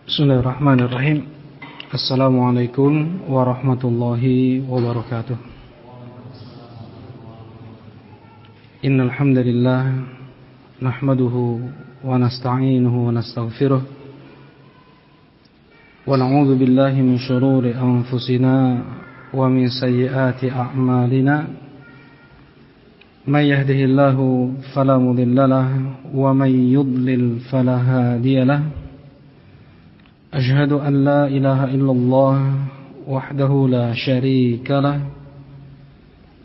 Bismillahirrahmanirrahim. Assalamualaikum warahmatullahi wabarakatuh. Innal hamdalillah nahmaduhu wa nasta'inuhu wa nastaghfiruh wa na'udzu billahi min shururi anfusina wa min sayyiati a'malina. May yahdihillahu fala mudilla lahu wa may yudlil fala hadiya lahu. أشهد أن لا إله إلا الله وحده لا شريك له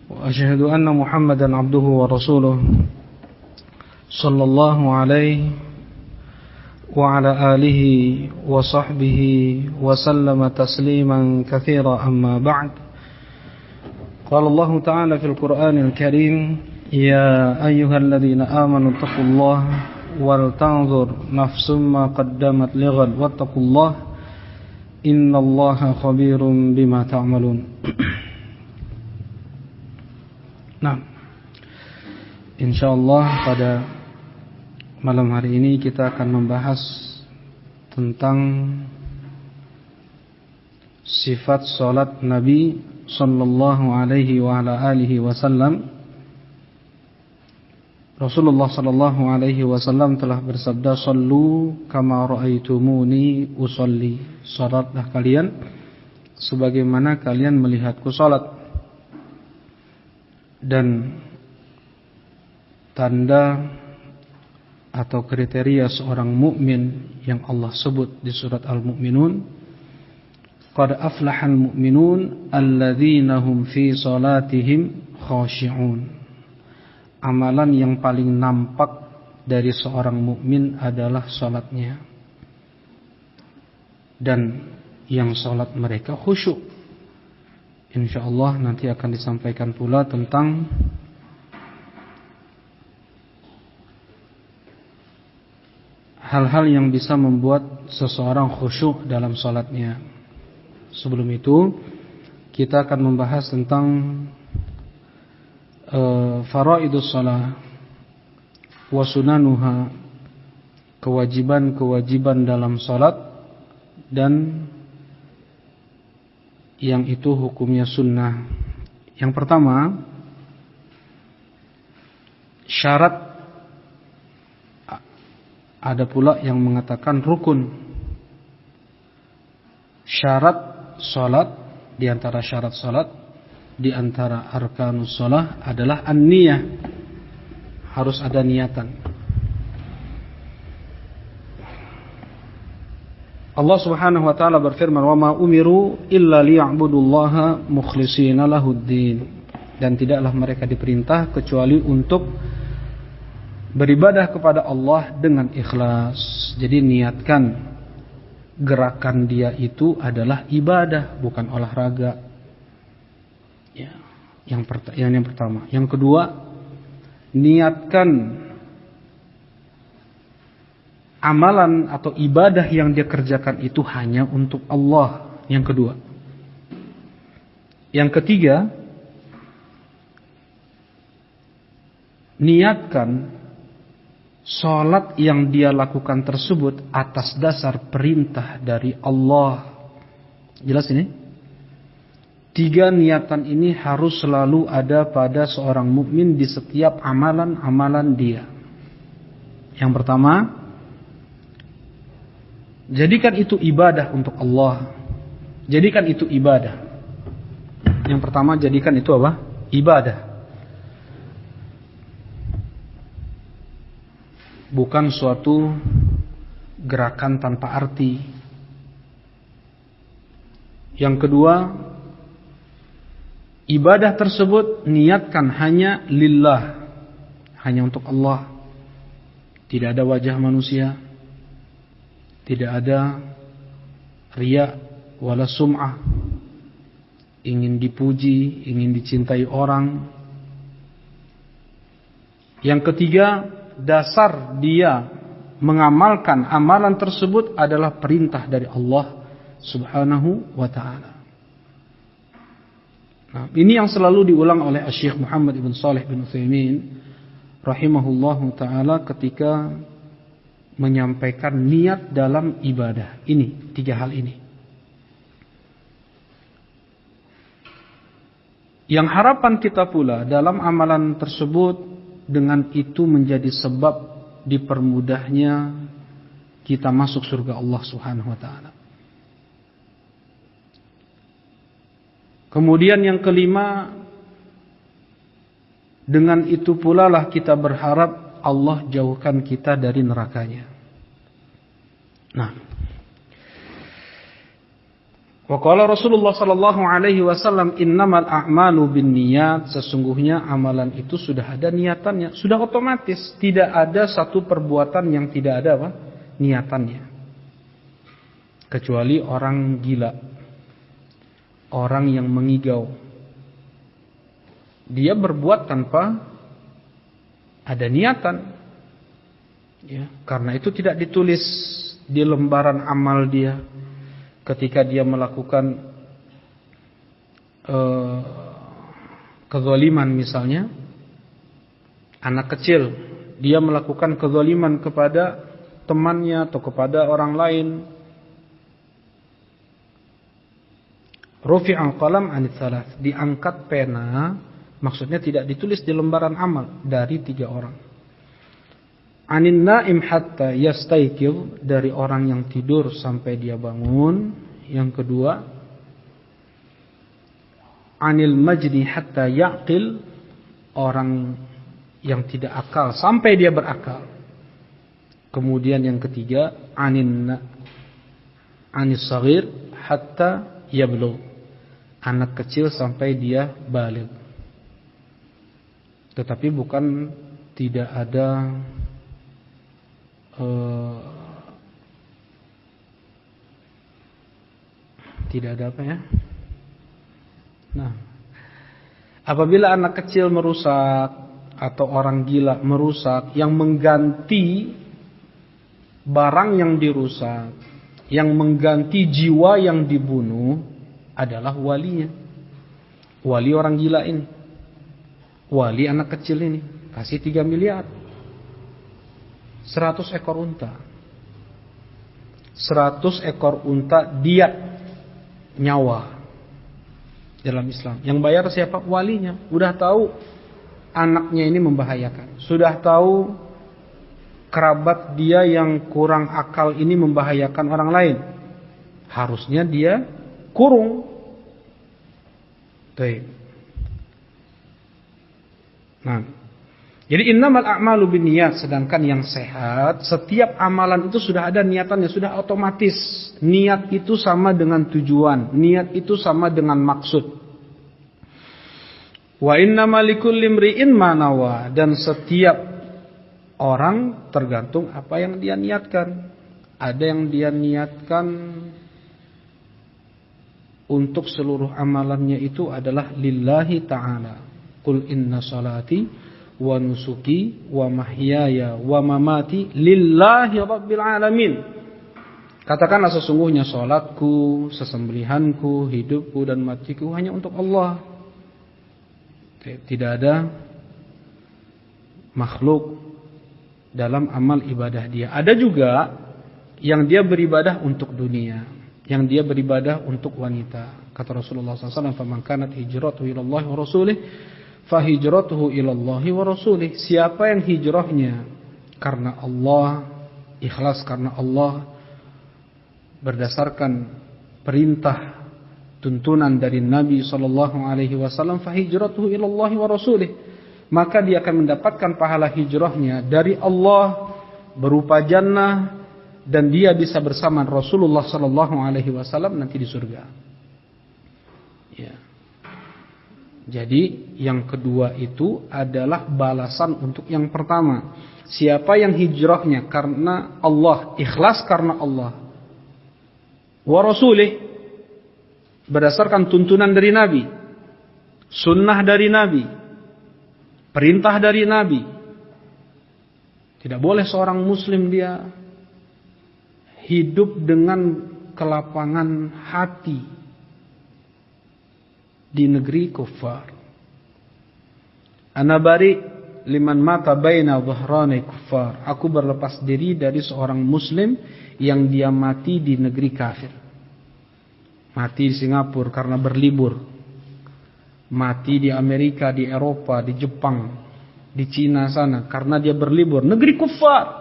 وأشهد أن محمدا عبده ورسوله صلى الله عليه وعلى آله وصحبه وسلم تسليما كثيرا أما بعد. قال الله تعالى في القرآن الكريم يا أيها الذين آمنوا اتقوا الله وَلْتَنْظُرْ نَفْسٌ مَا قَدَّمَتْ لِغَدٍ وَاتَّقُوا اللَّهَ إِنَّ اللَّهَ خَبِيرٌ بِمَا تَعْمَلُونَ. Nah, insyaallah pada malam hari ini kita akan membahas tentang sifat salat Nabi sallallahu alaihi wa ala alihi wasallam. Rasulullah sallallahu alaihi wasallam telah bersabda, "Shallu kama ra'aitumuni usolli." Salatlah kalian sebagaimana kalian melihatku salat. Dan tanda atau kriteria seorang mukmin yang Allah sebut di surat Al-Mu'minun, "Qad aflahal mu'minun alladzina hum fi salatihim khashi'un." Amalan yang paling nampak dari seorang mukmin adalah salatnya. Dan yang salat mereka khusyuk. Insyaallah nanti akan disampaikan pula tentang hal-hal yang bisa membuat seseorang khusyuk dalam salatnya. Sebelum itu, kita akan membahas tentang faraidus shalah wa sunanuha, kewajiban-kewajiban dalam salat dan yang itu hukumnya sunnah. Yang pertama, syarat. Ada pula yang mengatakan rukun. Syarat salat, di antara syarat salat, di antara arkanus shalah adalah an-niyah. Harus ada niatan. Allah Subhanahu wa taala berfirman, "Wa ma umiru illa liya'budullaha mukhlishina lahuddin." Dan tidaklah mereka diperintah kecuali untuk beribadah kepada Allah dengan ikhlas. Jadi niatkan gerakan dia itu adalah ibadah, bukan olahraga. Ya, yang pertama. Yang kedua, niatkan amalan atau ibadah yang dia kerjakan itu hanya untuk Allah. Yang kedua. Yang ketiga, niatkan salat yang dia lakukan tersebut atas dasar perintah dari Allah. Jelas ini? 3 niatan ini harus selalu ada pada seorang mukmin di setiap amalan-amalan dia. Yang pertama, jadikan itu ibadah untuk Allah. Jadikan itu ibadah. Yang pertama, jadikan itu apa? Ibadah. Bukan suatu gerakan tanpa arti. Yang kedua, ibadah tersebut niatkan hanya lillah, hanya untuk Allah. Tidak ada wajah manusia, tidak ada riya wala sum'ah, ingin dipuji, ingin dicintai orang. Yang ketiga, dasar dia mengamalkan amalan tersebut adalah perintah dari Allah Subhanahu wa ta'ala. Nah, ini yang selalu diulang oleh Syekh Muhammad ibn Shalih bin Utsaimin rahimahullahu taala ketika menyampaikan niat dalam ibadah. Ini 3 hal ini. Yang harapan kita pula dalam amalan tersebut, dengan itu menjadi sebab dipermudahnya kita masuk surga Allah Subhanahu wa taala. Kemudian yang kelima, dengan itu pula lah kita berharap Allah jauhkan kita dari nerakanya. Nah, wa qala Rasulullah sallallahu alaihi wasallam, innamal a'malu binniyat, sesungguhnya amalan itu sudah ada niatannya, sudah otomatis, tidak ada satu perbuatan yang tidak ada niatannya. Kecuali orang gila, orang yang mengigau. Dia berbuat tanpa ada niatan. Ya, karena itu tidak ditulis di lembaran amal dia. Ketika dia melakukan kezaliman misalnya, anak kecil, dia melakukan kezaliman kepada temannya atau kepada orang lain, rufi'al qalam 'anits thalath, diangkat pena, maksudnya tidak ditulis di lembaran amal dari 3 orang. Anin naim hatta yastayqidh, dari orang yang tidur sampai dia bangun. Yang kedua, anil majni hatta yaqil, orang yang tidak akal sampai dia berakal. Kemudian yang ketiga, anis saghir hatta yablugh, anak kecil sampai dia baligh. Tetapi bukan tidak ada apa ya? Nah, apabila anak kecil merusak atau orang gila merusak, yang mengganti barang yang dirusak, yang mengganti jiwa yang dibunuh adalah walinya. Wali orang gila ini, wali anak kecil ini, kasih 3 miliar, 100 ekor unta. 100 ekor unta diat nyawa dalam Islam. Yang bayar siapa? Walinya. Udah tahu anaknya ini membahayakan, sudah tahu kerabat dia yang kurang akal ini membahayakan orang lain, harusnya dia kurung. Baik. Nah, jadi innamal a'malu binniyat, sedangkan yang sehat, setiap amalan itu sudah ada niatannya, sudah otomatis. Niat itu sama dengan tujuan, niat itu sama dengan maksud. Wa innamal likulli imri'in ma nawa, dan setiap orang tergantung apa yang dia niatkan. Ada yang dia niatkan untuk seluruh amalannya itu adalah lillahi ta'ala. Qul inna salati wa nusuki wa mahyaya wa mamati lillahi rabbil alamin. Katakanlah sesungguhnya salatku, sesembelihanku, hidupku dan matiku hanya untuk Allah. Tidak ada makhluk dalam amal ibadah dia. Ada juga yang dia beribadah untuk dunia, yang dia beribadah untuk wanita. Kata Rasulullah SAW, "Faman kanat hijratuhu ila Allah wa rasulih, fahijratuhu ila Allah wa rasulih." Siapa yang hijrahnya karena Allah, ikhlas karena Allah, berdasarkan perintah tuntunan dari Nabi SAW, fahijratuhu ila Allah wa rasulih, maka dia akan mendapatkan pahala hijrahnya dari Allah berupa jannah, dan dia bisa bersama Rasulullah SAW nanti di surga. Ya. Jadi yang kedua itu adalah balasan untuk yang pertama. Siapa yang hijrahnya karena Allah, ikhlas karena Allah, wa rasulih, berdasarkan tuntunan dari Nabi, sunnah dari Nabi, perintah dari Nabi. Tidak boleh seorang muslim dia hidup dengan kelapangan hati di negeri kufar. Ana bari liman mata baina dhahrani kuffar. Aku berlepas diri dari seorang muslim yang dia mati di negeri kafir. Mati di Singapura karena berlibur. Mati di Amerika, di Eropa, di Jepang, di Cina sana karena dia berlibur, negeri kufar.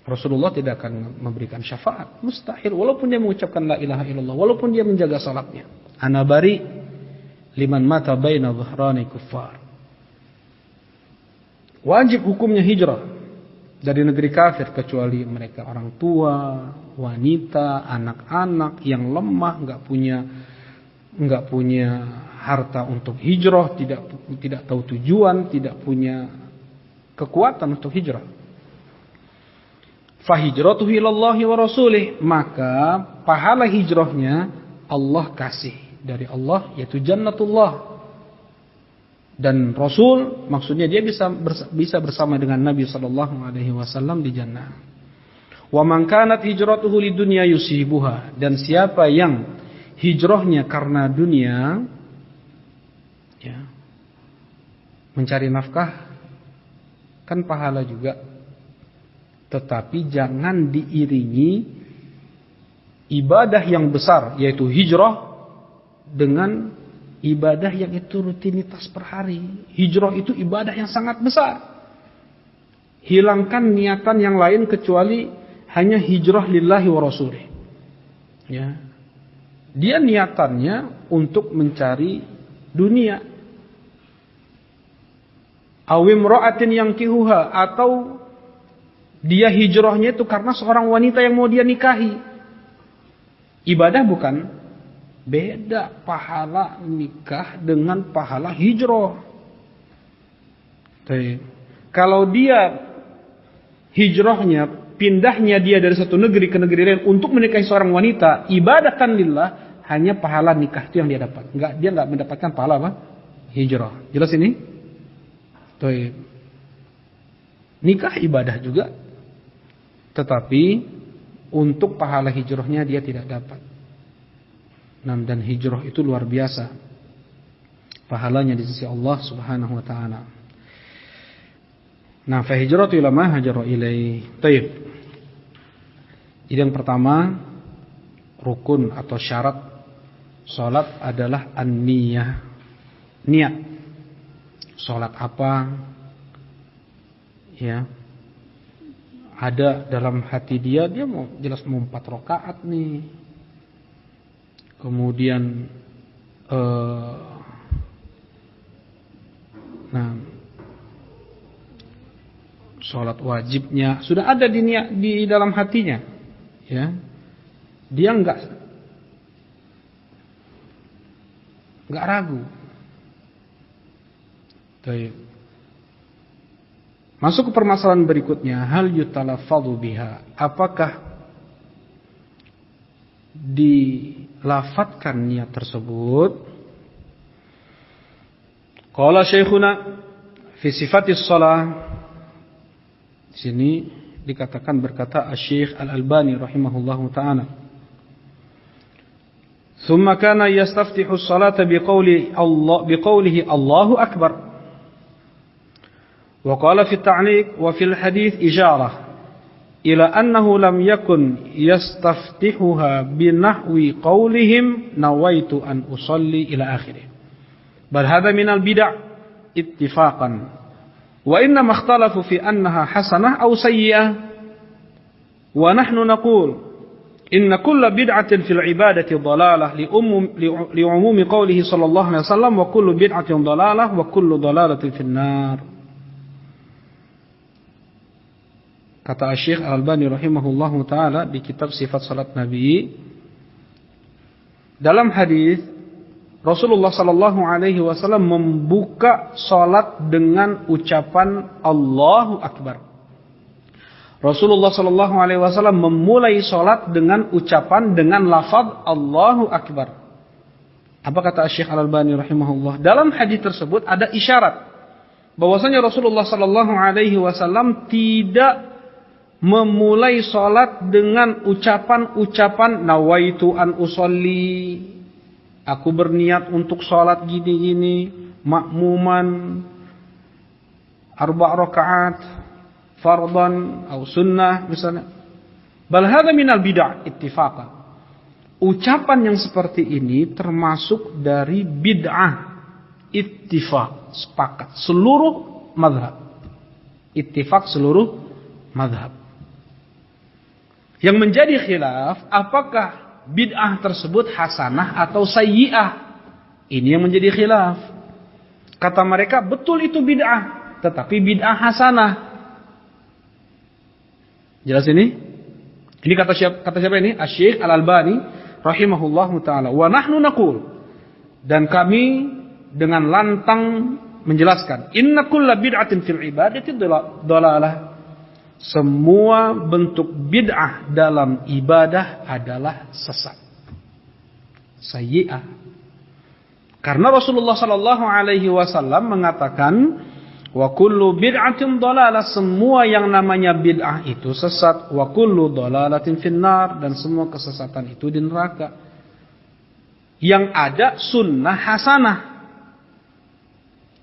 Rasulullah tidak akan memberikan syafaat, mustahil, walaupun dia mengucapkan la ilaha illallah, walaupun dia menjaga salatnya. Ana bari liman mata baina dhahrani kuffar. Wajib hukumnya hijrah dari negeri kafir kecuali mereka orang tua, wanita, anak-anak yang lemah, enggak punya harta untuk hijrah, tidak tahu tujuan, tidak punya kekuatan untuk hijrah. Fahijratuhu ilallahi wa rasulih, maka pahala hijrahnya Allah kasih dari Allah, yaitu jannatullah. Dan Rasul maksudnya dia bisa bersama dengan Nabi sallallahu alaihi wasallam di jannah. Wa man kanat hijratuhu lidunya yusibuha, dan siapa yang hijrahnya karena dunia, ya, mencari nafkah, kan pahala juga. Tetapi jangan diiringi ibadah yang besar, yaitu hijrah, dengan ibadah yang itu rutinitas per hari. Hijrah itu ibadah yang sangat besar. Hilangkan niatan yang lain kecuali hanya hijrah lillahi wa rasulih. Ya. Dia niatannya untuk mencari dunia. Awim ra'atin yang kihuha, atau dia hijrahnya itu karena seorang wanita yang mau dia nikahi. Ibadah bukan? Beda pahala nikah dengan pahala hijrah. Kalau dia hijrahnya, pindahnya dia dari satu negeri ke negeri lain untuk menikahi seorang wanita, ibadatan lillah, hanya pahala nikah itu yang dia dapat. Dia enggak mendapatkan pahala apa? Hijrah. Jelas ini? Nikah ibadah juga. Tetapi untuk pahala hijrahnya dia tidak dapat. Dan hijrah itu luar biasa pahalanya di sisi Allah Subhanahu wa taala. Nah, fa hijratu ila ma hajara ilaihi. Baik. Jadi yang pertama, rukun atau syarat salat adalah an-niyah. Niat. Salat apa? Ya. Ada dalam hati dia mau jelas mau 4 rakaat nih. Kemudian sholat wajibnya sudah ada di dalam hatinya, ya. Dia enggak ragu. Baik. Masuk ke permasalahan berikutnya, hal yutalaffadhu biha, apakah dilafatkan niat tersebut? Qala syekhuna fi sifatis shalah. Di sini dikatakan, berkata Asy-Syaikh Al-Albani rahimahullahu taala, "Tsumma kana yastaftihu as-salata biqaulihi Allahu akbar." وقال في التعليق وفي الحديث إشارة إلى أنه لم يكن يستفتحها بنحو قولهم نويت أن أصلي إلى آخره، بل هذا من البدع اتفاقا، وإنما اختلفوا في أنها حسنة أو سيئة، ونحن نقول إن كل بدعة في العبادة ضلالة لعموم قوله صلى الله عليه وسلم وكل بدعة ضلالة وكل ضلالة في النار. Kata Syekh Al-Albani rahimahullahu taala di kitab Sifat Salat Nabi, dalam hadis Rasulullah sallallahu alaihi wasallam membuka salat dengan ucapan Allahu Akbar. Rasulullah sallallahu alaihi wasallam memulai salat dengan ucapan dengan lafaz Allahu Akbar. Apa kata Syekh Al-Albani rahimahullah? Dalam hadis tersebut ada isyarat bahwasanya Rasulullah sallallahu alaihi wasallam tidak memulai salat dengan ucapan-ucapan nawaitu an usolli, aku berniat untuk salat gini-gini, makmuman, arba' rakaat fardhan atau sunnah misalnya. Bal hadza minal bid'ah ittifaqan. Ucapan yang seperti ini termasuk dari bid'ah ittifaq, sepakat seluruh mazhab. Ittifaq seluruh mazhab. Yang menjadi khilaf, apakah bid'ah tersebut hasanah atau sayyi'ah? Ini yang menjadi khilaf. Kata mereka, betul itu bid'ah, tetapi bid'ah hasanah. Jelas ini? Ini kata siapa ini? Asy-Syaikh Al-Albani rahimahullahu taala. Wa nahnu naqul, dan kami dengan lantang menjelaskan, inna kulla bid'atin fil ibadati dhalalah. Semua bentuk bid'ah dalam ibadah adalah sesat, sayyi'ah. Karena Rasulullah sallallahu alaihi wasallam mengatakan, wa kullu bid'atin dhalalah, semua yang namanya bid'ah itu sesat, wa kullu dhalalatin finnar, dan semua kesesatan itu di neraka. Yang ada sunnah hasanah.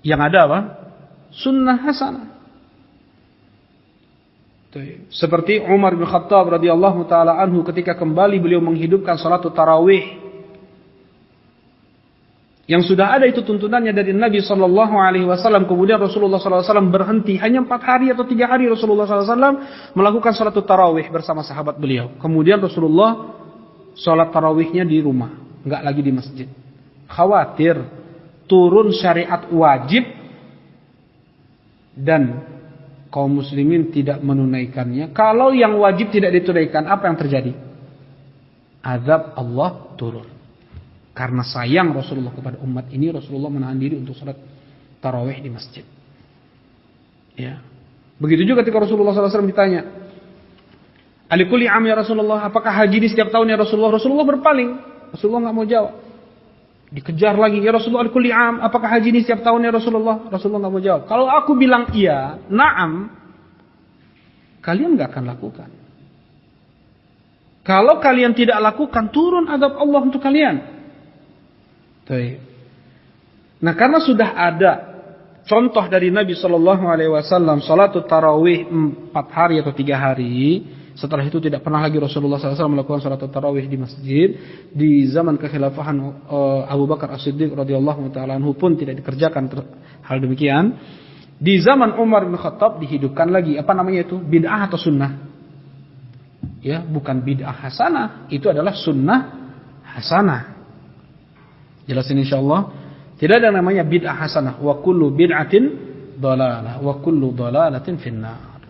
Yang ada apa? Sunnah hasanah. Seperti Umar bin Khattab radhiyallahu taala anhu ketika kembali beliau menghidupkan salat tarawih. Yang sudah ada itu tuntunannya dari Nabi sallallahu alaihi wasallam, kemudian Rasulullah sallallahu alaihi wasallam berhenti hanya 4 hari atau 3 hari Rasulullah sallallahu alaihi wasallam melakukan salat tarawih bersama sahabat beliau. Kemudian Rasulullah salat tarawihnya di rumah, enggak lagi di masjid. Khawatir turun syariat wajib dan kaum muslimin tidak menunaikannya. Kalau yang wajib tidak ditunaikan, apa yang terjadi? Azab Allah turun. Karena sayang Rasulullah kepada umat ini, Rasulullah menahan diri untuk salat tarawih di masjid. Ya. Begitu juga ketika Rasulullah SAW ditanya, "Alikulli am ya Rasulullah, apakah haji ini setiap tahun ya Rasulullah?" Rasulullah berpaling. Rasulullah enggak mau jawab. Dikejar lagi, "Ya Rasulullah, alikulli am, apakah haji ini setiap tahun ya Rasulullah?" Rasulullah enggak mau jawab. Kalau aku bilang iya, na'am, kalian enggak akan lakukan. Kalau kalian tidak lakukan, turun azab Allah untuk kalian. Nah, karena sudah ada contoh dari Nabi Shallallahu Alaihi Wasallam salat tarawih 4 hari atau 3 hari, setelah itu tidak pernah lagi Rasulullah SAW melakukan salat tarawih di masjid. Di zaman kekhilafahan Abu Bakar As-Siddiq radhiyallahu taala anhu pun tidak dikerjakan hal demikian. Di zaman Umar bin Khattab dihidupkan lagi, apa namanya itu? Bid'ah atau sunnah? Ya, bukan bid'ah hasanah, itu adalah sunnah hasanah. Jelasin insyaallah. Tidak ada namanya bid'ah hasanah. Wa kullu bid'atin dhalalah wa kullu dhalalatin finnar.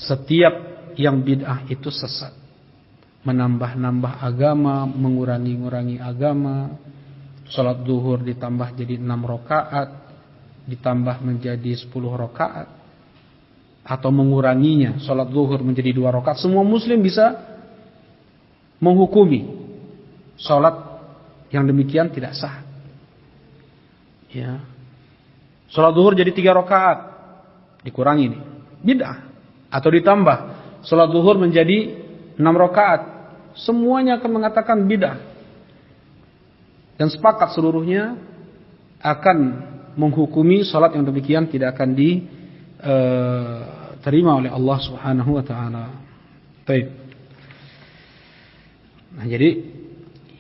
Setiap yang bid'ah itu sesat. Menambah-nambah agama, mengurangi-ngurangi agama. Salat zuhur ditambah jadi 6 rakaat, ditambah menjadi 10 rakaat, atau menguranginya, salat zuhur menjadi 2 rakaat. Semua muslim bisa menghukumi salat yang demikian tidak sah. Ya. Salat zuhur jadi 3 rakaat, dikurangi nih, bid'ah. Atau ditambah, salat zuhur menjadi 6 rakaat, semuanya akan mengatakan bid'ah. Dan sepakat seluruhnya akan menghukumi salat yang demikian tidak akan diterima oleh Allah Subhanahu wa taala. Baik. Nah, jadi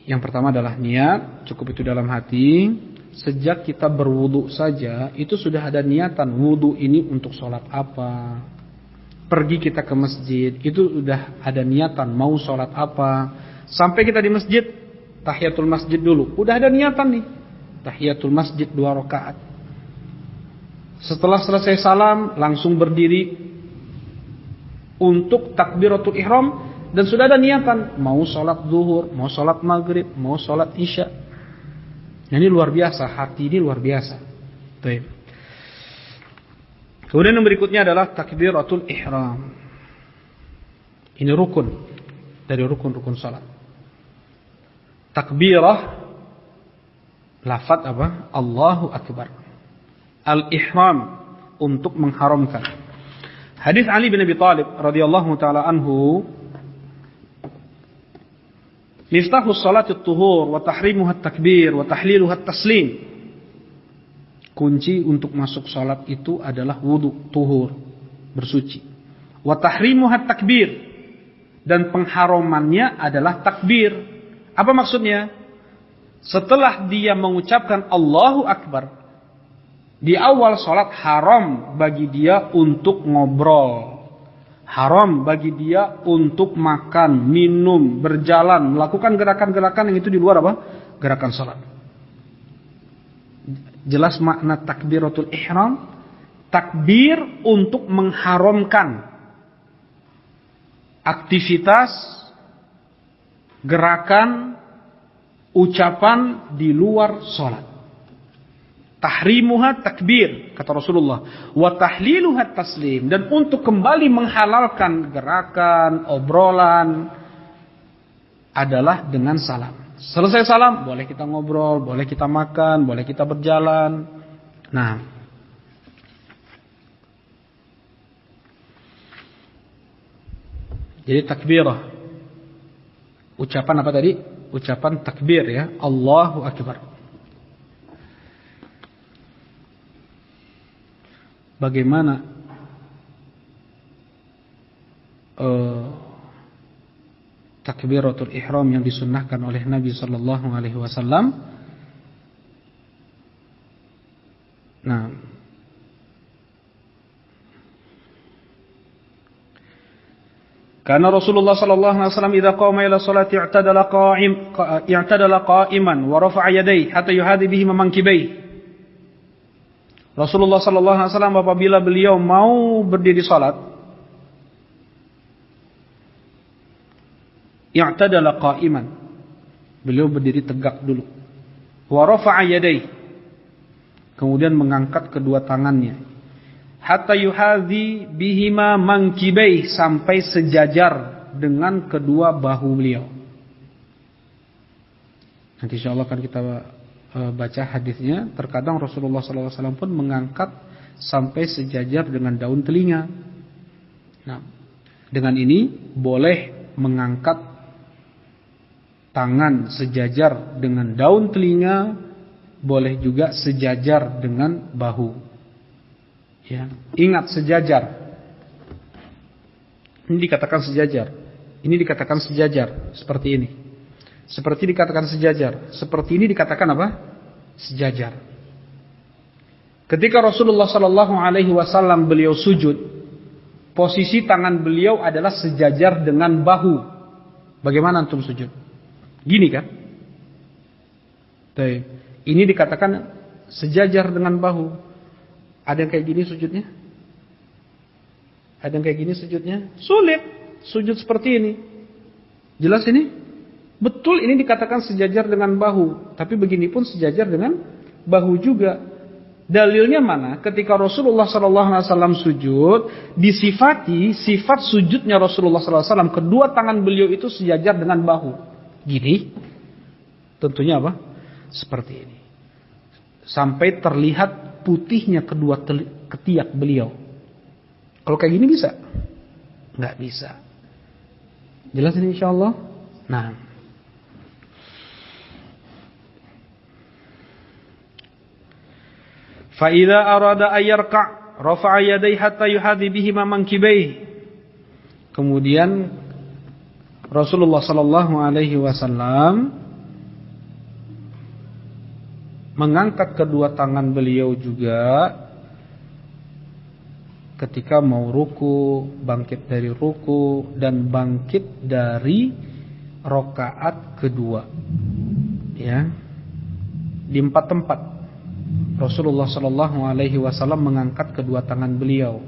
yang pertama adalah niat, cukup itu dalam hati. Sejak kita berwudu saja, itu sudah ada niatan. Wudu ini untuk sholat apa? Pergi kita ke masjid, itu sudah ada niatan. Mau sholat apa? Sampai kita di masjid, tahiyatul masjid dulu. Udah ada niatan nih. Tahiyatul masjid 2 rakaat. Setelah selesai salam, langsung berdiri untuk takbiratul ihram. Dan sudah ada niatan, mau sholat zuhur, mau sholat maghrib, mau sholat isya. Nah, ini luar biasa, hati ini luar biasa. Baik. Kemudian yang berikutnya adalah takbiratul ihram. Ini rukun dari rukun-rukun sholat. Takbirah, lafaz apa? Allahu Akbar. Al-ihram, untuk mengharamkan. Hadis Ali bin Abi Thalib radhiyallahu taala anhu, Miftahus salati at-tuhur wa tahrimuha at-takbir wa tahliluha at-taslim. Kunci untuk masuk salat itu adalah wudu, tuhur, bersuci. Wa tahrimuha takbir, dan pengharamannya adalah takbir. Apa maksudnya? Setelah dia mengucapkan Allahu Akbar, di awal salat haram bagi dia untuk ngobrol, haram bagi dia untuk makan, minum, berjalan, melakukan gerakan-gerakan yang itu di luar apa? Gerakan salat. Jelas makna takbiratul ihram, takbir untuk mengharamkan aktivitas, gerakan, ucapan di luar salat. Tahrimuha takbir, kata Rasulullah, wa tahliluha taslim, dan untuk kembali menghalalkan gerakan, obrolan adalah dengan salam. Selesai salam, boleh kita ngobrol, boleh kita makan, boleh kita berjalan. Nah, jadi takbirah, ucapan apa tadi? Ucapan takbir ya, Allahu Akbar. Bagaimana takbiratul ihram yang disunnahkan oleh Nabi sallallahu alaihi wasallam? Nah, karena Rasulullah sallallahu alaihi wasallam idza qama ila salati i'tadala qa'iman wa rafa'a yadayhi hatta yuhadi bihi mankibaihi. Rasulullah sallallahu alaihi wasallam apabila beliau mau berdiri salat, i'tadala qa'iman, beliau berdiri tegak dulu. Wa rafa'a yadayhi, kemudian mengangkat kedua tangannya. Hatta yuhadhi bihima mankibai, sampai sejajar dengan kedua bahu beliau. Nanti insyaallah akan kita baca hadisnya. Terkadang Rasulullah SAW pun mengangkat sampai sejajar dengan daun telinga. Nah, dengan ini boleh mengangkat tangan sejajar dengan daun telinga, boleh juga sejajar dengan bahu. Ya, ingat sejajar. Ini dikatakan sejajar. Ini dikatakan sejajar seperti ini. Seperti dikatakan sejajar. Seperti ini dikatakan apa? Sejajar. Ketika Rasulullah sallallahu alaihi wasallam beliau sujud, posisi tangan beliau adalah sejajar dengan bahu. Bagaimana antum sujud? Gini kan? Ini dikatakan sejajar dengan bahu. Ada yang kayak gini sujudnya? Ada yang kayak gini sujudnya? Sulit sujud seperti ini. Jelas ini? Betul, ini dikatakan sejajar dengan bahu. Tapi begini pun sejajar dengan bahu juga. Dalilnya mana? Ketika Rasulullah SAW sujud, disifati sifat sujudnya Rasulullah SAW, kedua tangan beliau itu sejajar dengan bahu. Gini. Tentunya apa? Seperti ini. Sampai terlihat putihnya kedua ketiak beliau. Kalau kayak gini bisa? Nggak bisa. Jelas ini insyaallah? Nah, فَإِذَا أَرَادَ أَن يَرْكَعَ رَفَعَ يَدَيْهِ حَتَّى يُحَاذِي بِهِمَا مَنْكِبَيْهِ. Kemudian Rasulullah sallallahu alaihi wasallam mengangkat kedua tangan beliau juga ketika mau ruku, bangkit dari ruku, dan bangkit dari rakaat kedua. Ya. Di 4 tempat Rasulullah sallallahu alaihi wasallam mengangkat kedua tangan beliau.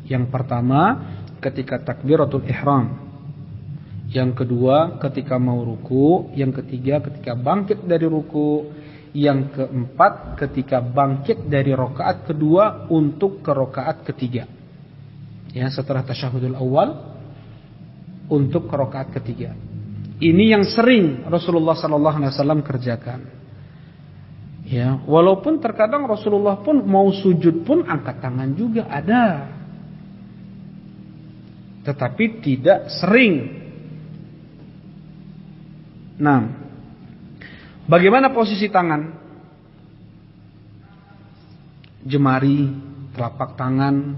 Yang pertama ketika takbiratul ihram, yang kedua ketika mau ruku, yang ketiga ketika bangkit dari ruku, yang keempat ketika bangkit dari rakaat kedua untuk ke rakaat ketiga. Ya, setelah tasyahudul awal untuk ke rakaat ketiga. Ini yang sering Rasulullah sallallahu alaihi wasallam kerjakan. Ya, walaupun terkadang Rasulullah pun mau sujud pun angkat tangan juga ada. Tetapi tidak sering. Nah, bagaimana posisi tangan? jemari telapak tangan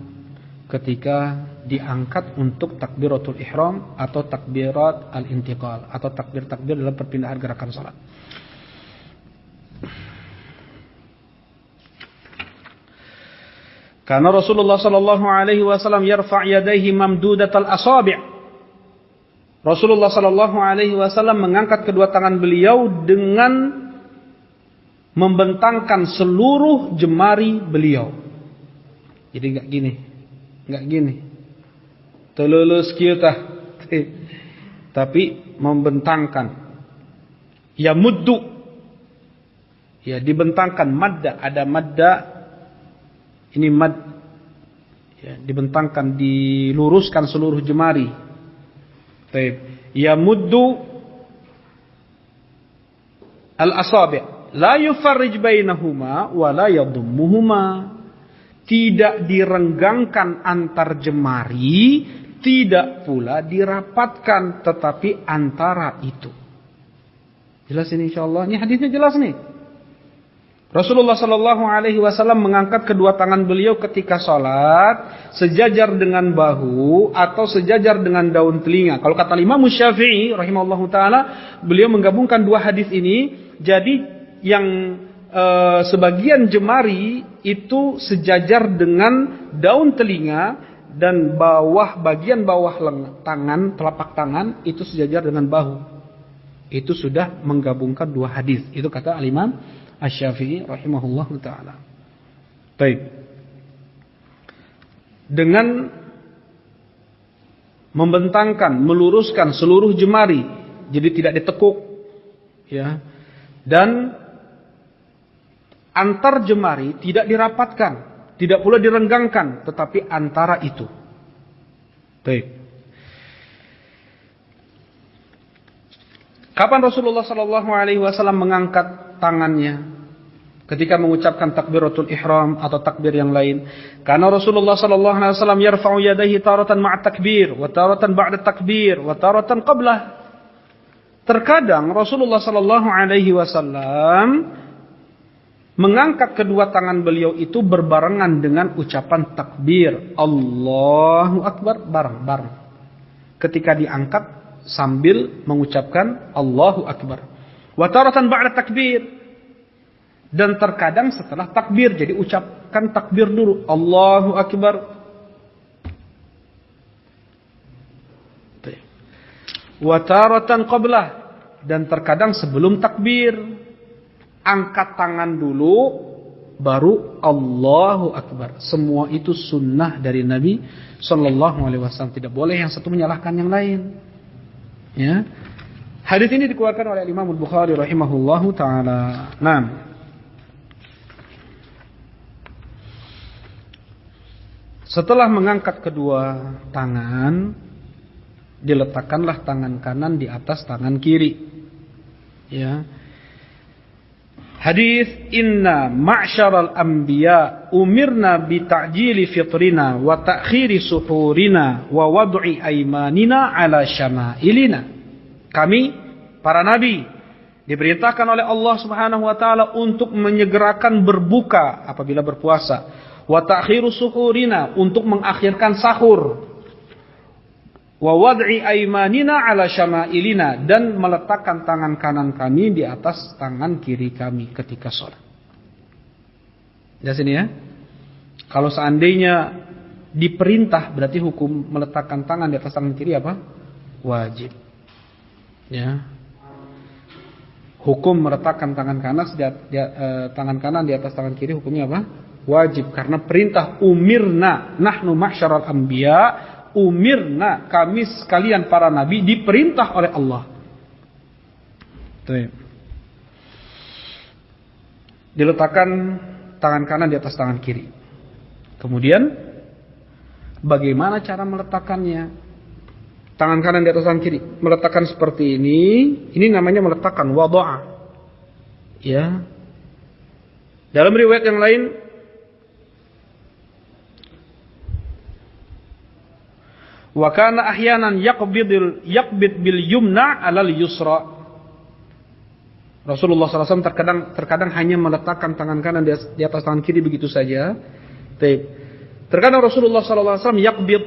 ketika diangkat untuk takbiratul ihram atau takbirat al-intiqal atau takbir-takbir dalam perpindahan gerakan salat. Karena Rasulullah sallallahu alaihi wasallam yarfa' yadayhi mamdudatal asabi'. Rasulullah sallallahu alaihi wasallam mengangkat kedua tangan beliau dengan membentangkan seluruh jemari beliau. Jadi enggak gini. Telulus kita. Tapi membentangkan. Ya muddu. Ya dibentangkan madda, ada madda. Ini mad, ya, dibentangkan, diluruskan seluruh jemari. Taib. Ya muddu al-asabi', la yufarrij bainahuma wa la yadhummuhuma. Tidak direnggangkan antar jemari, tidak pula dirapatkan, tetapi antara itu. Jelas ini insyaallah. Ini hadisnya jelas nih. Rasulullah sallallahu alaihi wasallam mengangkat kedua tangan beliau ketika salat sejajar dengan bahu atau sejajar dengan daun telinga. Kalau kata Imam Syafi'i rahimahullahu taala, beliau menggabungkan dua hadis ini. Jadi yang sebagian jemari itu sejajar dengan daun telinga dan bagian bawah tangan, telapak tangan itu sejajar dengan bahu. Itu sudah menggabungkan dua hadis. Itu kata Al-Imam Asy-Syafi'i rahimahullahu taala. Baik. Dengan membentangkan, meluruskan seluruh jemari, jadi tidak ditekuk, ya. Dan antar jemari tidak dirapatkan, tidak pula direnggangkan, tetapi antara itu. Baik. Kapan Rasulullah sallallahu alaihi wasallam mengangkat tangannya ketika mengucapkan takbiratul ihram atau takbir yang lain? Karena Rasulullah sallallahu alaihi wasallam yarfa'u yadayhi taratan ma'a takbir wa taratan ba'da takbir wa taratan qablah. Terkadang Rasulullah sallallahu alaihi wasallam mengangkat kedua tangan beliau itu berbarengan dengan ucapan takbir Allahu akbar, bareng-bareng. Ketika diangkat sambil mengucapkan Allahu akbar. Wa taratan ba'da takbir. Dan terkadang setelah takbir, jadi ucapkan takbir dulu, Allahu akbar. Wa taratan qablah. Dan terkadang sebelum takbir, angkat tangan dulu baru Allahu akbar. Semua itu sunnah dari Nabi sallallahu alaihi wasallam. Tidak boleh yang satu menyalahkan yang lain. Ya. Hadis ini dikeluarkan oleh Imam Al-Bukhari rahimahullahu taala. Nah, setelah mengangkat kedua tangan, diletakkanlah tangan kanan di atas tangan kiri. Ya. Hadis inna ma'syaral anbiya umirna bi ta'jili fitrina wa ta'khiri suhurina wa wad'i aymanina ala syama'ilina. Kami para nabi diperintahkan oleh Allah Subhanahu wa taala untuk menyegerakan berbuka apabila berpuasa, wa ta'khiru suhurina untuk mengakhirkan sahur, wa wad'i aymanina ala syama'ilina dan meletakkan tangan kanan kami di atas tangan kiri kami ketika sholat. Di sini ya. Kalau seandainya diperintah berarti hukum meletakkan tangan di atas tangan kiri apa? Wajib. Ya. Hukum meletakkan tangan kanan di atas tangan kiri hukumnya apa? Wajib karena perintah umirna nahnu ma'syaral anbiya. Umirna, kami sekalian para nabi diperintah oleh Allah. Diletakkan tangan kanan di atas tangan kiri. Kemudian bagaimana cara meletakkannya? Tangan kanan di atas tangan kiri, meletakkan seperti ini. Ini namanya meletakkan wadha'a. Ya. Dalam riwayat yang lain, wa kana ahyanan yaqbid bil yumna 'alal yusra. Rasulullah SAW terkadang hanya meletakkan tangan kanan di atas tangan kiri begitu saja. Terkadang Rasulullah SAW yakbid,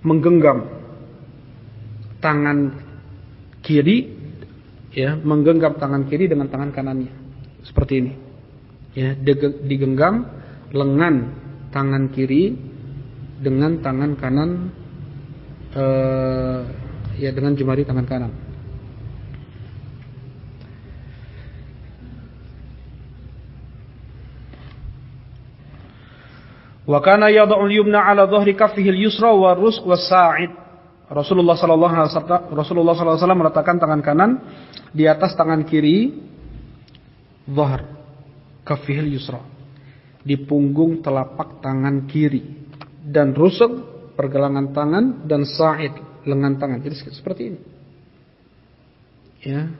menggenggam tangan kiri, ya, menggenggam tangan kiri dengan tangan kanannya seperti ini, ya, digenggam lengan tangan kiri dengan tangan kanan, ya, dengan jemari tangan kanan. Wa kana yad'u al-yumna 'ala dhahri kaffihi al-yusra wa rusq was-sa'id. Rasulullah SAW meletakkan tangan kanan di atas tangan kiri, dhahr kaffihi al-yusra, di punggung telapak tangan kiri, dan rusq pergelangan tangan, dan sa'id lengan tangan. Jadi seperti ini. Ya.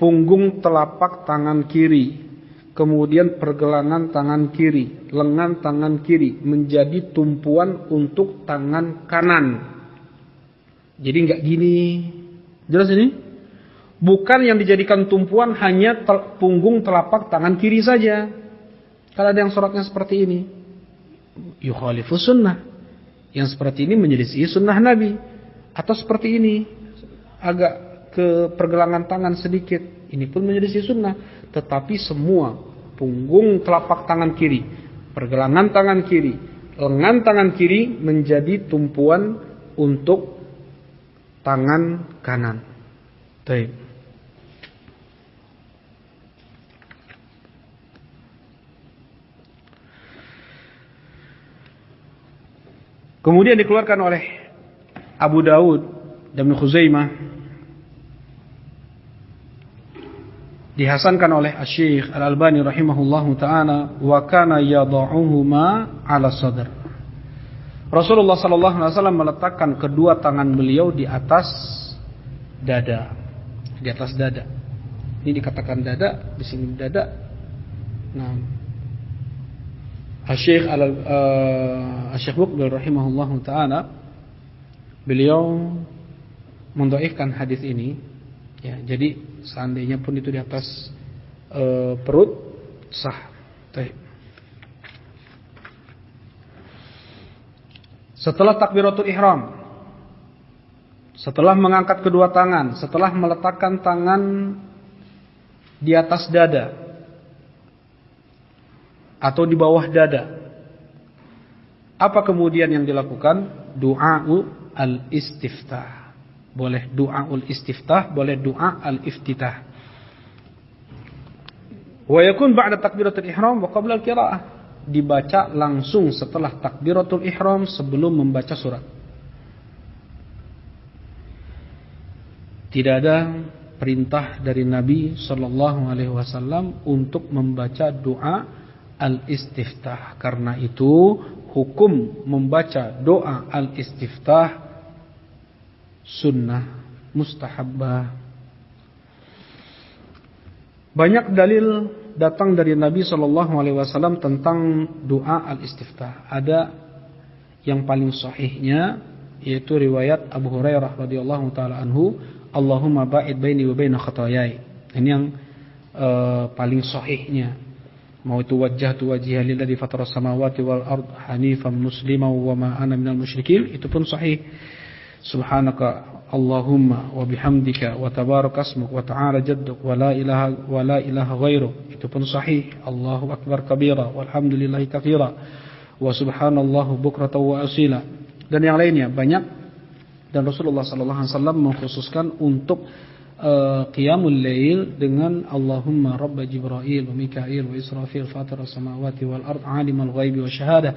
Punggung telapak tangan kiri, kemudian pergelangan tangan kiri, lengan tangan kiri menjadi tumpuan untuk tangan kanan. Jadi enggak gini. Jelas ini? Bukan yang dijadikan tumpuan hanya punggung telapak tangan kiri saja. Kalau ada yang sholatnya seperti ini, yukhalifu sunnah. Yang seperti ini menyelisih sunnah Nabi. Atau seperti ini, agak ke pergelangan tangan sedikit, ini pun menyelisih sunnah. Tetapi semua punggung telapak tangan kiri, pergelangan tangan kiri, lengan tangan kiri menjadi tumpuan untuk tangan kanan. Baik. Kemudian dikeluarkan oleh Abu Dawud dan Ibnu Khuzaimah, dihasankan oleh Asy-Syaikh Al-Albani rahimahullahu taala, wa kana yad'uhuma 'ala sadr. Rasulullah sallallahu alaihi wasallam meletakkan kedua tangan beliau di atas dada. Di atas dada. Ini dikatakan dada, di sini dada. Nah, Asy-Syaikh Muqbil rahimahullahu taala, beliau mendhaifkan hadis ini, ya. Jadi seandainya pun itu di atas perut, sah. Baik. Setelah takbiratul ihram, setelah mengangkat kedua tangan, setelah meletakkan tangan di atas dada atau di bawah dada, apa kemudian yang dilakukan? Du'a'u al-istiftah. Boleh du'a'ul istiftah, boleh du'a al-iftitah. Wa yakun ba'da takbiratul ihram wa qabla al-qira'ah. Dibaca langsung setelah takbiratul ihram, sebelum membaca surat. Tidak ada perintah dari Nabi sallallahu alaihi wasallam untuk membaca doa al-istiftah. Karena itu hukum membaca doa al-istiftah sunnah mustahabbah. Banyak dalil datang dari Nabi SAW tentang doa al-istiftah. Ada yang paling sahihnya, yaitu riwayat Abu Hurairah radhiyallahu taala anhu, Allahumma ba'id baini wa baina khataayai. Ini yang paling sahihnya. Mau itu wajjahtu wajhiya lilladzi fatara samawati wal ard hanifan musliman wa ma ana minal musyrikin, itu pun sahih. Subhanaka Allahumma wa bihamdika wa tabaraka asmuk wa ta'ala jadduk wa la ilaha ghairuk, itu pun sahih. Allahu akbar kabira walhamdulillahi katsira wa subhanallahu bukratan wa asila, dan yang lainnya banyak. Dan Rasulullah sallallahu alaihi wasallam mengkhususkan untuk qiyamul lail dengan Allahumma rabb Jibril wa Mikail wa Israfil fatiras samawati wal ard alimul ghaibi wasyahadah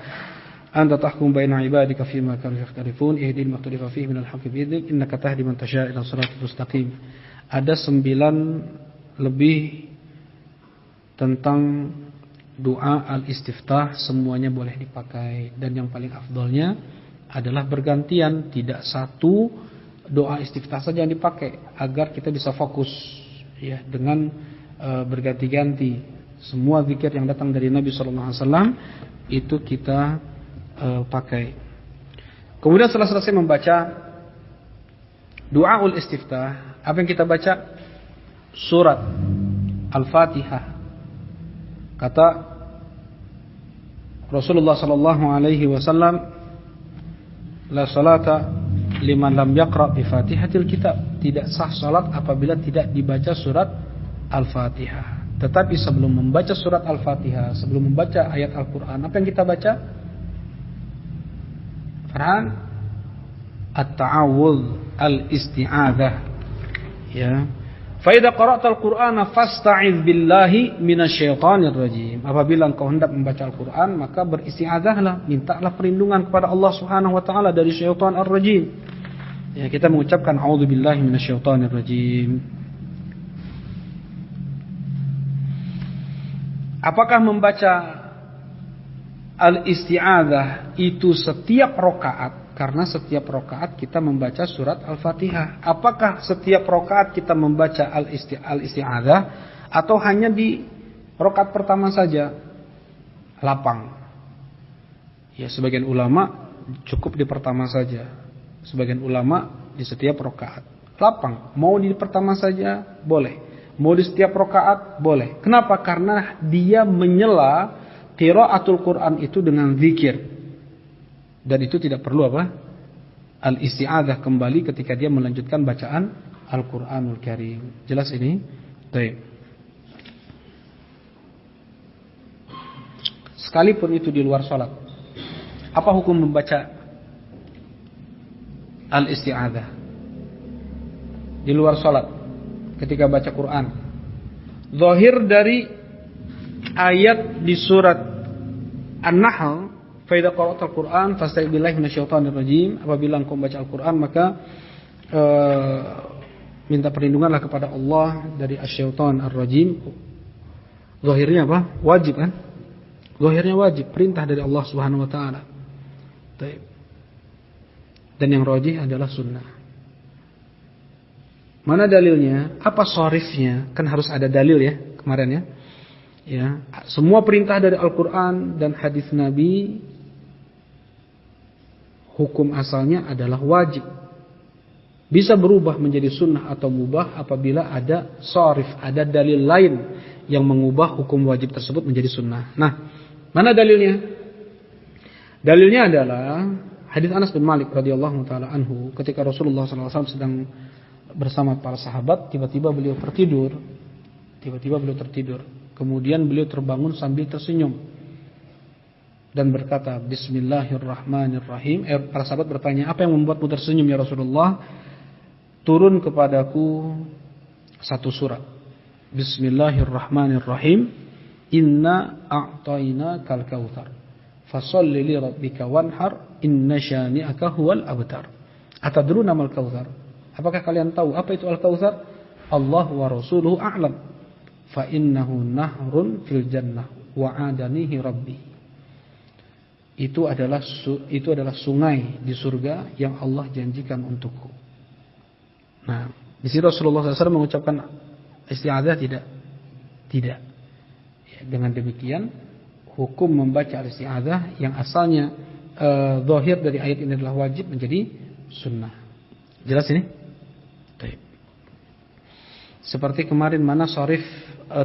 anta tahkum baina ibadika fima kanu yakhtalifun ihdina makhtalifa fihi minal haqqi bi'idnik innaka tahdi man tasha' ila shiratal mustaqim. Ada 9 lebih tentang doa al-istiftah, semuanya boleh dipakai, dan yang paling afdalnya adalah bergantian, tidak satu doa istiftah saja yang dipakai, agar kita bisa fokus, ya, dengan berganti-ganti. Semua zikir yang datang dari Nabi sallallahu alaihi wasallam itu kita pakai. Kemudian setelah selesai membaca doaul istiftah, apa yang kita baca? surat Al-Fatihah. Kata Rasulullah sallallahu alaihi wasallam, la salata liman lam yaqra bi Fatihatil kitab. Tidak sah salat apabila tidak dibaca surat Al-Fatihah. Tetapi sebelum membaca surat Al-Fatihah, sebelum membaca ayat Al-Qur'an, apa yang kita baca? Farhan, at-ta'awudz, al-isti'adzah. Ya. Fa idza qara'tal Qur'ana fasta'iz billahi minasyaitonir rajim. Apabila engkau hendak membaca Al-Qur'an, maka beristi'adzahlah, mintalah perlindungan kepada Allah Subhanahu wa taala dari syaitan ar-rajim. Ya, kita mengucapkan a'udzubillahi minasyaitonir rajim. Apakah membaca al-isti'adzah itu setiap rakaat? Karena setiap rakaat kita membaca surat Al-Fatihah. Apakah setiap rakaat kita membaca al-isti'adzah atau hanya di rakaat pertama saja? Lapang. Ya, sebagian ulama cukup di pertama saja. Sebagian ulama di setiap rakaat. Lapang. Mau di pertama saja boleh. Mau di setiap rakaat boleh. Kenapa? Karena dia menyela qiraatul Quran itu dengan zikir. Dan itu tidak perlu apa? Al-isti'adzah kembali ketika dia melanjutkan bacaan Al-Quranul Karim. Jelas ini? Baik. Sekalipun itu di luar sholat, apa hukum membaca al-isti'adzah di luar sholat ketika baca Quran? Zahir dari ayat di surat An-Nahl, fa idza qara'tal Qur'an fasta'idz billahi minasyaitonir rajim. Apabila engkau membaca Al-Qur'an, maka minta perlindunganlah kepada Allah dari asyaiton ar-rajim. Zahirnya apa? Wajib kan? Zahirnya wajib, perintah dari Allah Subhanahu wa taala. Baik. Dan yang rajih adalah sunnah. Mana dalilnya? Apa sharifnya? Kan harus ada dalil ya, kemarin ya. Ya, semua perintah dari Al-Qur'an dan hadis Nabi, hukum asalnya adalah wajib. Bisa berubah menjadi sunnah atau mubah apabila ada sharif, ada dalil lain yang mengubah hukum wajib tersebut menjadi sunnah. Nah, mana dalilnya? Dalilnya adalah hadis Anas bin Malik radhiyallahu taala anhu, ketika Rasulullah SAW sedang bersama para sahabat, tiba-tiba beliau tertidur. Kemudian beliau terbangun sambil tersenyum dan berkata, Bismillahirrahmanirrahim. Para sahabat bertanya, apa yang membuatmu tersenyum ya Rasulullah? Turun kepadaku satu surat, Bismillahirrahmanirrahim. Inna a'tainakal kautsar fasholli li rabbika wanhar inna syani'aka huwal abtar. Atadruna mal kautsar? Apakah kalian tahu apa itu al-kautsar? Allah wa rasuluhu a'lam. Fa innahu nahrun fil jannah wa adanihi rabbi. Itu adalah sungai di surga yang Allah janjikan untukku. Nah, di sini Rasulullah SAW mengucapkan isti'adzah tidak? Tidak. Ya, dengan demikian hukum membaca isti'adzah yang asalnya zahir dari ayat ini adalah wajib menjadi sunnah. Jelas ini? Baik. Seperti kemarin mana sharif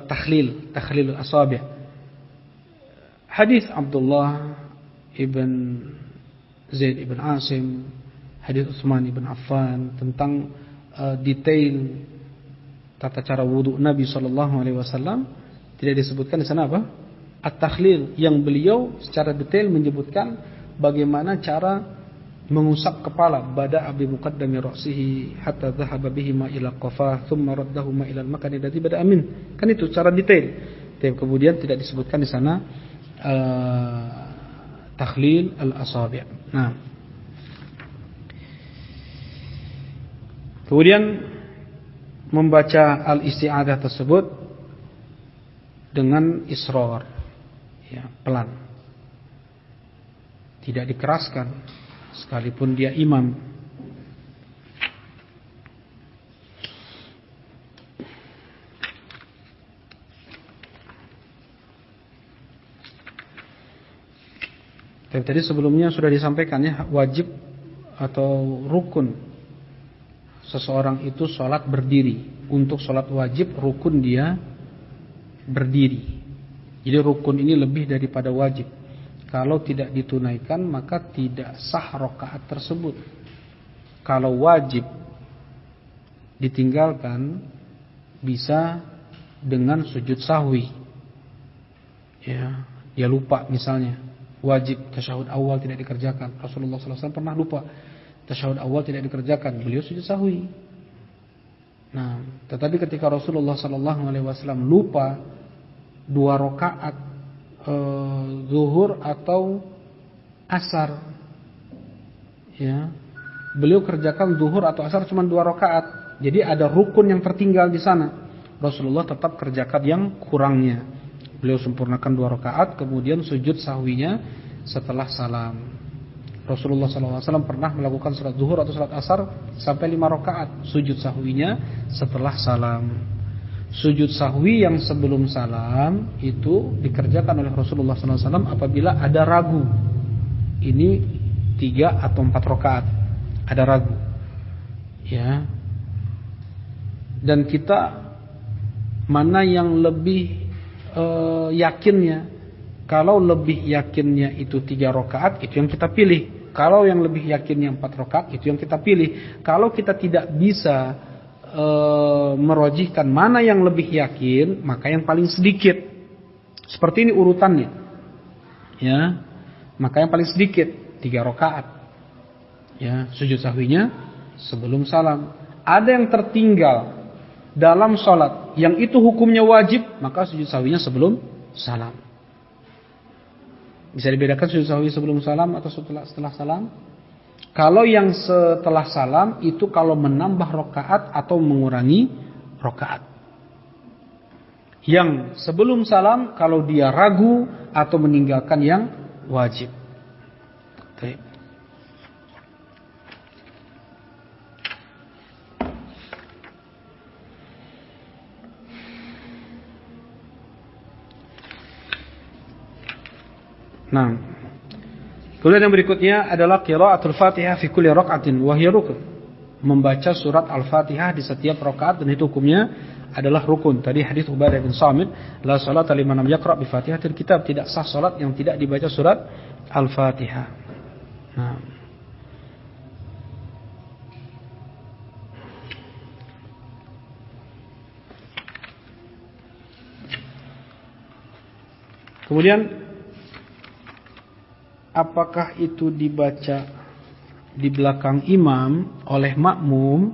takhlil asabi'. Hadis Abdullah ibn Zaid ibn Asim, hadis Utsman ibn Affan tentang detail tata cara wudu Nabi SAW tidak disebutkan di sana apa? At-takhlil, yang beliau secara detail menyebutkan bagaimana cara mengusap kepala, bada abi muqaddami ra'sihi hatta dhahaba bihi ma ila qafah thumma raddahu ma ila al-makan alladhi bada amin. Kan itu cara detail. Kemudian tidak disebutkan di sana takhlil al-asabi'. Nah, kemudian membaca al-isti'adzah tersebut dengan israr, ya, pelan, tidak dikeraskan, sekalipun dia imam. Dan tadi sebelumnya sudah disampaikan ya, wajib atau rukun seseorang itu sholat berdiri. untuk sholat wajib rukun dia berdiri. Jadi rukun ini lebih daripada wajib. Kalau tidak ditunaikan maka tidak sah rakaat tersebut. Kalau wajib ditinggalkan bisa dengan sujud sahwi. Ya, dia lupa misalnya wajib tasyahud awal tidak dikerjakan. Rasulullah SAW pernah lupa tasyahud awal tidak dikerjakan, beliau sujud sahwi. Nah, tetapi ketika Rasulullah SAW lupa 2 rakaat zuhur atau asar, ya, beliau kerjakan zuhur atau asar cuma 2 rakaat. Jadi ada rukun yang tertinggal di sana. Rasulullah tetap kerjakan yang kurangnya. Beliau sempurnakan 2 rakaat, kemudian sujud sahwinya setelah salam. Rasulullah SAW pernah melakukan salat zuhur atau salat asar sampai 5 rakaat. Sujud sahwinya setelah salam. Sujud sahwi yang sebelum salam itu dikerjakan oleh Rasulullah SAW apabila ada ragu. Ini 3 atau 4 rakaat. Ada ragu. Ya. Dan kita mana yang lebih yakinnya? Kalau lebih yakinnya itu 3 rakaat, itu yang kita pilih. Kalau yang lebih yakinnya 4 rakaat, itu yang kita pilih. Kalau kita tidak bisa merojihkan mana yang lebih yakin, maka yang paling sedikit. Seperti ini urutannya. Ya. Maka yang paling sedikit 3 rakaat. Ya, sujud sahwinya sebelum salam. Ada yang tertinggal dalam sholat yang itu hukumnya wajib, maka sujud sahwinya sebelum salam. Bisa dibedakan sujud sahwi sebelum salam atau setelah salam? Kalau yang setelah salam itu kalau menambah rakaat atau mengurangi rakaat. Yang sebelum salam kalau dia ragu atau meninggalkan yang wajib. Baik. Nah, kemudian yang berikutnya adalah qiraatul Fatihah fi kulli raka'atin wa hiya rukun. Membaca surat Al-Fatihah di setiap rakaat dan itu hukumnya adalah rukun. Tadi hadis Ubadah bin Samit, la salata liman lam yaqra' bi Fatihatil kitab, tidak sah salat yang tidak dibaca surat Al-Fatihah. Nah. Kemudian apakah itu dibaca di belakang imam oleh makmum?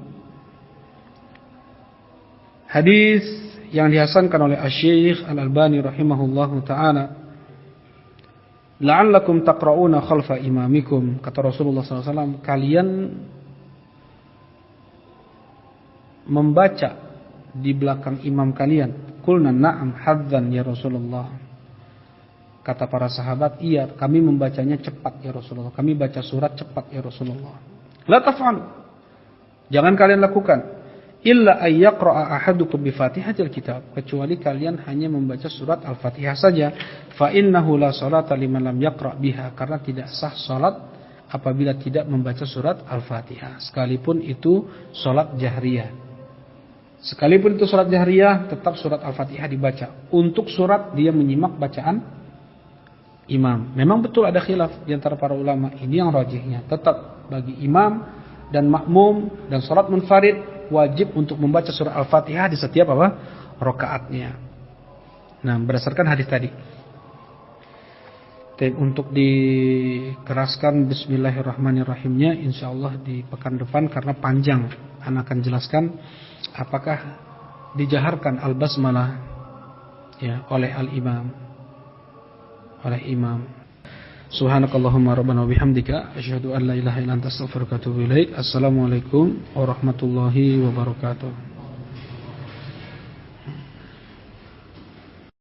Hadis yang dihasankan oleh Asy-Syaikh Al-Albani rahimahullahu taala, la'allakum taqra'una khalfa imamikum, kata Rasulullah SAW, kalian membaca di belakang imam kalian. Qulna na'am hadzan ya Rasulullah. Kata para sahabat, iya, kami membacanya cepat ya Rasulullah. Kami baca surat cepat ya Rasulullah. La taf'alu. Jangan kalian lakukan. Illa ay yaqra'a ahadukum bi Fatihatil kitab. Kecuali kalian hanya membaca surat Al-Fatihah saja. Fa innahu la salata liman lam yaqra' biha. Karena tidak sah salat apabila tidak membaca surat Al-Fatihah. Sekalipun itu salat jahriyah. Sekalipun itu salat jahriyah, tetap surat Al-Fatihah dibaca. Untuk surat dia menyimak bacaan imam. Memang betul ada khilaf di antara para ulama. Ini yang rajihnya. Tetap bagi imam dan makmum dan salat munfarid wajib untuk membaca surah Al-Fatihah di setiap rakaatnya. Nah, berdasarkan hadis tadi. Dan untuk dikeraskan bismillahirrahmanirrahimnya insyaallah di pekan depan karena panjang. Anak akan jelaskan apakah dijaharkan al-basmalah ya oleh al-imam. Oleh imam. Subhanakallahumma rabbana wa bihamdika asyhadu an la ilaha illa anta astaghfiruka wa atubu ilaik. Assalamualaikum warahmatullahi wabarakatuh.